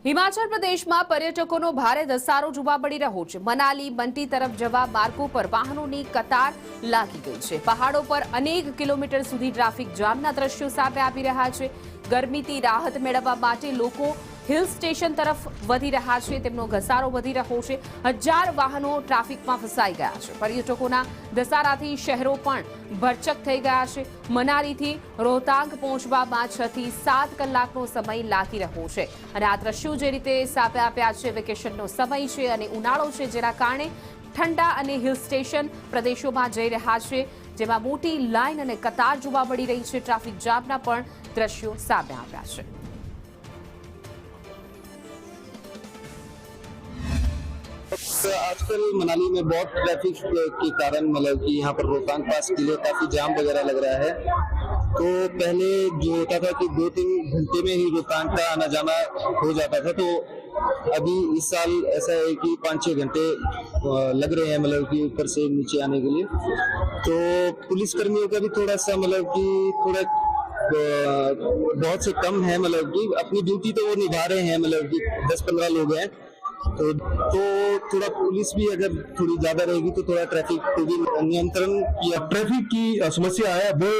હિમાચલ પ્રદેશમાં પર્યટકોનો ભારે ધસારો જોવા મળી રહ્યો છે। મનાલી બંટી તરફ જવા માર્ગો પર વાહનોની કતાર લાગી ગઈ છે। પહાડો પર અનેક કિલોમીટર સુધી ટ્રાફિક જામના દ્રશ્યો સામે આવી રહ્યા છે। ગરમીથી રાહત મેળવવા માટે લોકો हिल स्टेशन तरफ वधी रहा है। तेमनो घसारो वधी रह्यो छे। 1000 वाहनों ट्राफिक में फसाई गया है। पर्यटकोना धसाराथी शहरों पण भरचक थई गया है। मनाली थी रोहतांग पहोंचवामां 6 થી 7 कलाकनो समय लागी रह्यो छे अने आ दृश्यो जे रीते सामे आव्या छे वेकेशननो समय छे अने उनाळो छे जेना कारणे ठंडा अने हिल स्टेशन प्रदेशों में जई रह्या छे जेमां मोटी लाइन अने कतार जोवा मळी रही छे। ट्राफिक जामना पण दृश्यो सामे आव्या छे। आजकल मनाली में बहुत ट्रैफिक के कारण मतलब कि यहाँ पर रोहतांग पास के लिए काफी जाम वगैरह लग रहा है। तो पहले जो होता था कि 2-3 घंटे में ही रोहतांग का आना जाना हो जाता था, तो अभी इस साल ऐसा है कि 5-6 घंटे लग रहे हैं मतलब कि ऊपर से नीचे आने के लिए। तो पुलिस कर्मियों का भी थोड़ा सा मतलब कि थोड़ा बहुत से कम है, मतलब कि अपनी ड्यूटी तो वो निभा रहे हैं, मतलब कि 10-15 लोग हैं। तो थोड़ा पुलिस भी अगर थोड़ी ज्यादा रहेगी तो थोड़ा ट्रैफिक को भी नियंत्रण किया। ट्रैफिक की समस्या है वो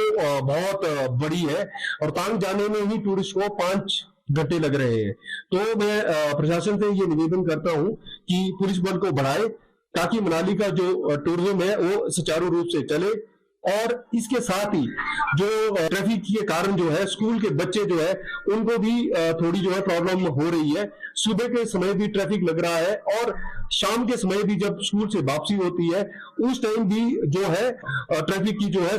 बहुत बड़ी है और तांग जाने में ही टूरिस्ट को 5 घंटे लग रहे हैं। तो मैं प्रशासन से ये निवेदन करता हूँ कि पुलिस बल को बढ़ाए ताकि मनाली का जो टूरिज्म है वो सुचारू रूप से चले। और इसके साथ ही जो ट्रैफिक के कारण जो है स्कूल के बच्चे जो है उनको भी थोड़ी जो है प्रॉब्लम हो रही है। सुबह के समय भी ट्रैफिक लग रहा है और शाम के समय भी जब स्कूल से वापसी होती है उस टाइम भी जो है ट्रैफिक की जो है